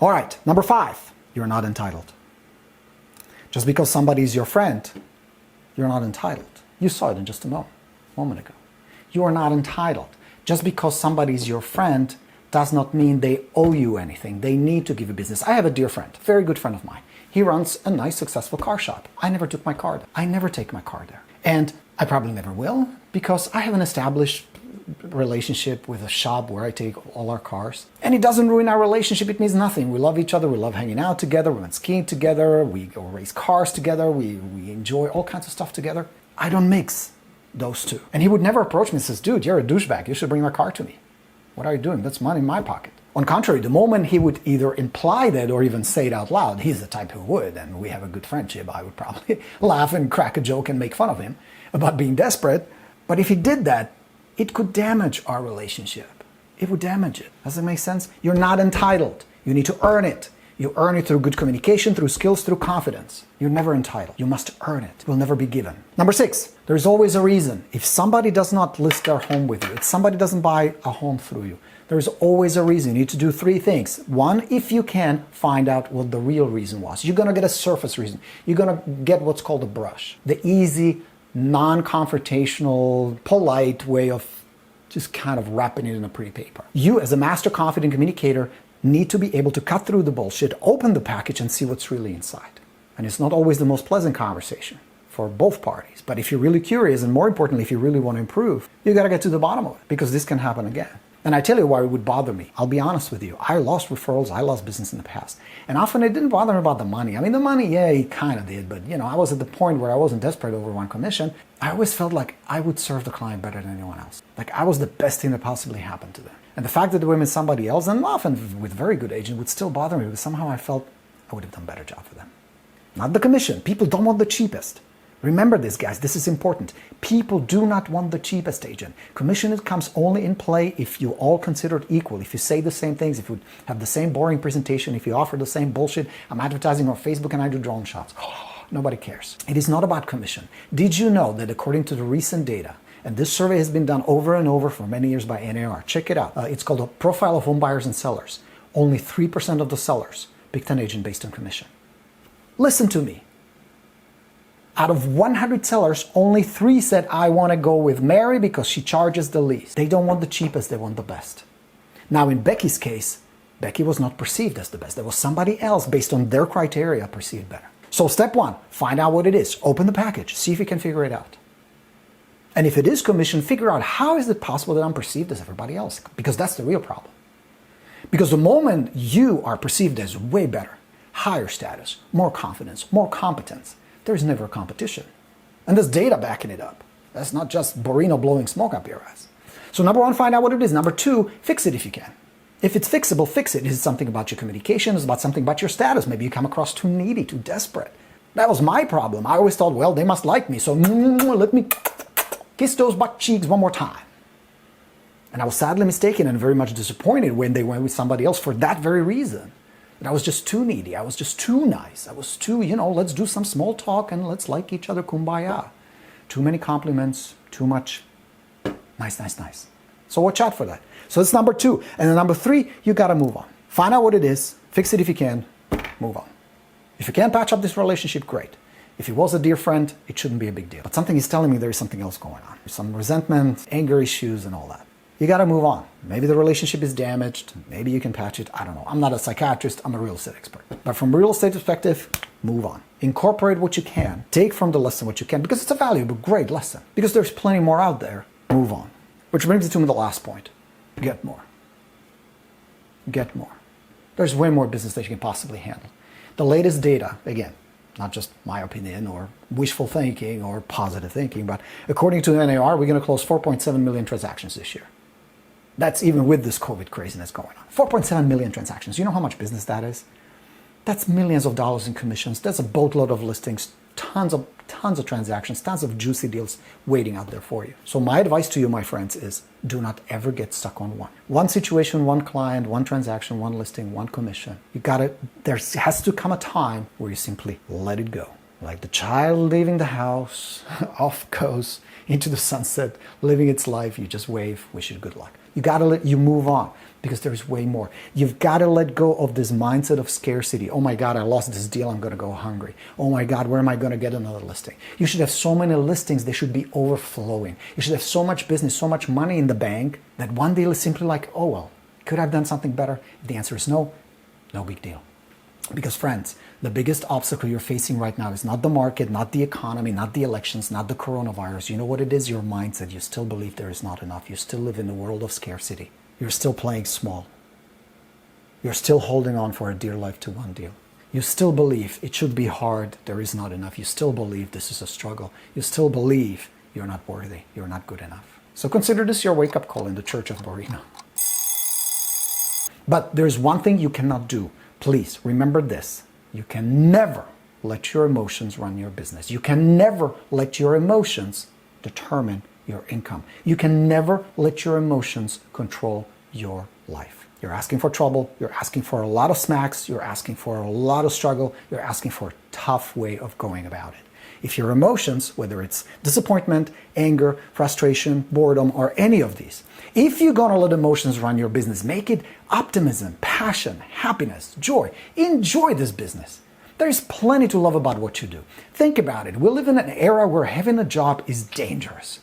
All right, number 5, you're not entitled. Just because somebody is your friend, you're not entitled. You saw it in just a moment ago. You are not entitled. Just because somebody is your friend does not mean they owe you anything. They need to give you business. I have a dear friend, very good friend of mine. He runs a nice, successful car shop. I never took my car there. I never take my car there. And I probably never will, because I have an established relationship with a shop where I take all our cars. And it doesn't ruin our relationship. It means nothing. We love each other. We love hanging out together. We went skiing together. We go race cars together. We enjoy all kinds of stuff together. I don't mix those two. And he would never approach me and says, dude, you're a douchebag. You should bring my car to me. What are you doing? That's money in my pocket. On contrary, the moment he would either imply that or even say it out loud, he's the type who would, and we have a good friendship, I would probably laugh and crack a joke and make fun of him about being desperate. But if he did that, it could damage our relationship. It would damage it. Does that make sense? You're not entitled. You need to earn it. You earn it through good communication, through skills, through confidence. You're never entitled. You must earn it. It will never be given. Number 6, there's always a reason. If somebody does not list their home with you, if somebody doesn't buy a home through you, there's always a reason. You need to do 3 things. 1, if you can, find out what the real reason was. You're going to get a surface reason. You're going to get what's called a brush. The easy, non-confrontational, polite way of just kind of wrapping it in a pretty paper. You, as a master confident communicator, need to be able to cut through the bullshit, open the package, and see what's really inside. And it's not always the most pleasant conversation for both parties. But if you're really curious, and more importantly, if you really want to improve, you got to get to the bottom of it, because this can happen again. And I tell you why it would bother me. I'll be honest with you. I lost referrals. I lost business in the past. And often it didn't bother me about the money. I mean, the money, yeah, it kind of did. But, I was at the point where I wasn't desperate over one commission. I always felt like I would serve the client better than anyone else. Like I was the best thing that possibly happened to them. And the fact that they were with somebody else, and often with very good agent, would still bother me, because somehow I felt I would have done a better job for them. Not the commission. People don't want the cheapest. Remember this, guys. This is important. People do not want the cheapest agent. Commission comes only in play if you all consider it equal. If you say the same things, if you have the same boring presentation, if you offer the same bullshit. I'm advertising on Facebook and I do drone shots. Nobody cares. It is not about commission. Did you know that according to the recent data, and this survey has been done over and over for many years by NAR. Check it out. It's called a profile of home buyers and sellers. Only 3% of the sellers picked an agent based on commission. Listen to me. Out of 100 sellers, only 3 said, I want to go with Mary because she charges the least. They don't want the cheapest, they want the best. Now in Becky's case, Becky was not perceived as the best. There was somebody else based on their criteria perceived better. So step 1, find out what it is. Open the package. See if you can figure it out. And if it is commission, figure out how is it possible that I'm perceived as everybody else? Because that's the real problem. Because the moment you are perceived as way better, higher status, more confidence, more competence, there's never a competition. And there's data backing it up. That's not just Borino blowing smoke up your ass. So number 1, find out what it is. Number 2, fix it if you can. If it's fixable, fix it. Is it something about your communication? Is it about something about your status? Maybe you come across too needy, too desperate. That was my problem. I always thought, well, they must like me, so let me kiss those butt cheeks one more time. And I was sadly mistaken and very much disappointed when they went with somebody else for that very reason. That I was just too needy. I was just too nice. I was too, let's do some small talk and let's like each other, kumbaya. Too many compliments, too much nice, nice, nice. So watch out for that. So that's number 2. And then number 3, you got to move on. Find out what it is, fix it if you can, move on. If you can't patch up this relationship, great. If he was a dear friend, it shouldn't be a big deal. But something is telling me there is something else going on. Some resentment, anger issues, and all that. You got to move on. Maybe the relationship is damaged. Maybe you can patch it. I don't know. I'm not a psychiatrist. I'm a real estate expert. But from a real estate perspective, move on. Incorporate what you can. Take from the lesson what you can, because it's a valuable, great lesson. Because there's plenty more out there. Move on. Which brings me to the last point. Get more. Get more. There's way more business that you can possibly handle. The latest data, again, not just my opinion or wishful thinking or positive thinking, but according to NAR, we're going to close 4.7 million transactions this year. That's even with this COVID craziness going on. 4.7 million transactions. You know how much business that is? That's millions of dollars in commissions. That's a boatload of listings, tons of transactions, tons of juicy deals waiting out there for you. So my advice to you, my friends, is do not ever get stuck on one. One situation, one client, one transaction, one listing, one commission. There has to come a time where you simply let it go. Like the child leaving the house, off goes into the sunset, living its life. You just wave, wish it good luck. You gotta let you move on because there's way more. You've gotta let go of this mindset of scarcity. Oh my God, I lost this deal, I'm gonna go hungry. Oh my God, where am I gonna get another listing? You should have so many listings, they should be overflowing. You should have so much business, so much money in the bank that one deal is simply like, oh well, could I have done something better? If the answer is no, no big deal. Because friends, the biggest obstacle you're facing right now is not the market, not the economy, not the elections, not the coronavirus. You know what it is? Your mindset. You still believe there is not enough. You still live in the world of scarcity. You're still playing small. You're still holding on for a dear life to one deal. You still believe it should be hard, there is not enough. You still believe this is a struggle. You still believe you're not worthy, you're not good enough. So consider this your wake-up call in the Church of Borino. But there's one thing you cannot do. Please remember this. You can never let your emotions run your business. You can never let your emotions determine your income. You can never let your emotions control your life. You're asking for trouble. You're asking for a lot of smacks. You're asking for a lot of struggle. You're asking for a tough way of going about it. If your emotions, whether it's disappointment, anger, frustration, boredom, or any of these, if you're gonna let emotions run your business, make it optimism, passion, happiness, joy. Enjoy this business. There's plenty to love about what you do. Think about it. We live in an era where having a job is dangerous.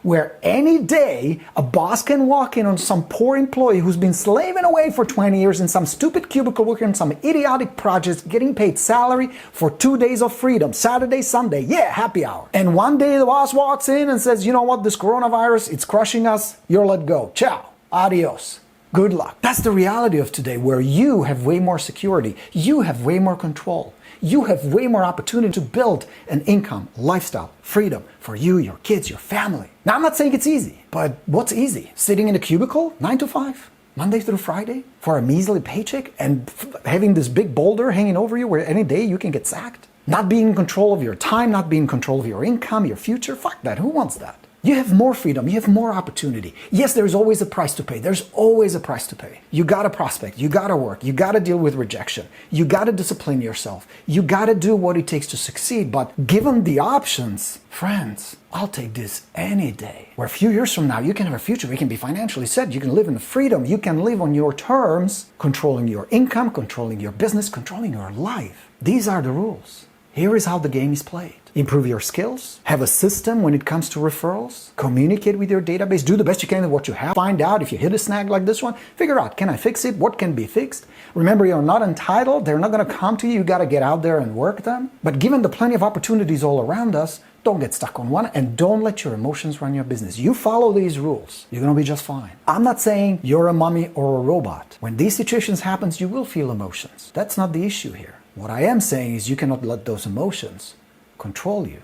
Where any day a boss can walk in on some poor employee who's been slaving away for 20 years in some stupid cubicle working on some idiotic projects, getting paid salary for 2 days of freedom, Saturday, Sunday, yeah, happy hour. And one day the boss walks in and says, you know what, this coronavirus, it's crushing us, you're let go. Ciao, adios. Good luck. That's the reality of today, where you have way more security, you have way more control. You have way more opportunity to build an income, lifestyle, freedom for you, your kids, your family. Now, I'm not saying it's easy, but what's easy? Sitting in a cubicle, 9 to 5, Monday through Friday, for a measly paycheck and having this big boulder hanging over you where any day you can get sacked? Not being in control of your time, not being in control of your income, your future? Fuck that. Who wants that? You have more freedom, you have more opportunity. Yes, there's always a price to pay. There's always a price to pay. You gotta prospect, you gotta work, you gotta deal with rejection, you gotta discipline yourself, you gotta do what it takes to succeed. But given the options, friends, I'll take this any day. Where a few years from now, you can have a future, you can be financially set, you can live in freedom, you can live on your terms, controlling your income, controlling your business, controlling your life. These are the rules. Here is how the game is played. Improve your skills, have a system when it comes to referrals, communicate with your database, do the best you can with what you have, find out if you hit a snag like this one, figure out, can I fix it? What can be fixed? Remember, you're not entitled, they're not gonna come to you, you gotta get out there and work them. But given the plenty of opportunities all around us, don't get stuck on one and don't let your emotions run your business. You follow these rules, you're gonna be just fine. I'm not saying you're a mummy or a robot. When these situations happen, you will feel emotions. That's not the issue here. What I am saying is you cannot let those emotions control you.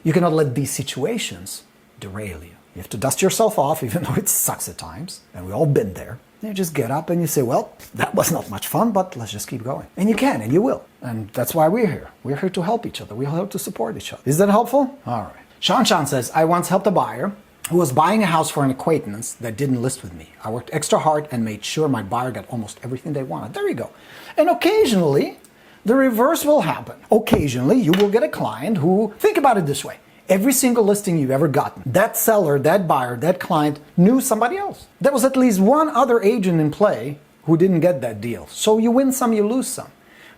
You cannot let these situations derail you. You have to dust yourself off, even though it sucks at times, and we've all been there. You just get up and you say, well, that was not much fun, but let's just keep going. And you can, and you will. And that's why we're here. We're here to help each other. We're here to support each other. Is that helpful? All right. Shan says, I once helped a buyer who was buying a house for an acquaintance that didn't list with me. I worked extra hard and made sure my buyer got almost everything they wanted. There you go. And occasionally, the reverse will happen. Occasionally, you will get a client who, think about it this way, every single listing you've ever gotten, that seller, that buyer, that client knew somebody else. There was at least one other agent in play who didn't get that deal. So you win some, you lose some.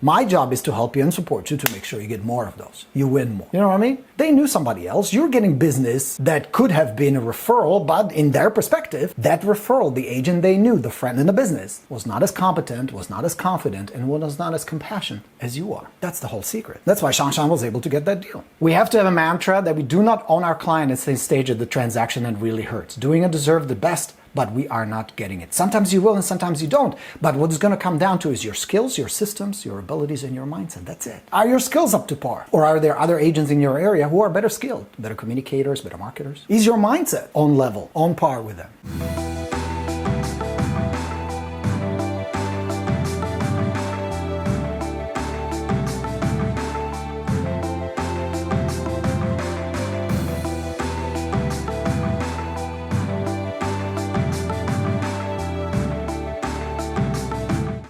My job is to help you and support you to make sure you get more of those. You win more. You know what I mean? They knew somebody else. You're getting business that could have been a referral, but in their perspective, that referral, the agent they knew, the friend in the business, was not as competent, was not as confident, and was not as compassionate as you are. That's the whole secret. That's why Shan was able to get that deal. We have to have a mantra that we do not own our client at the stage of the transaction that really hurts. Doing and deserve the best, but we are not getting it. Sometimes you will and sometimes you don't. But what it's going to come down to is your skills, your systems, your abilities, and your mindset. That's it. Are your skills up to par? Or are there other agents in your area who are better skilled, better communicators, better marketers? Is your mindset on level, on par with them?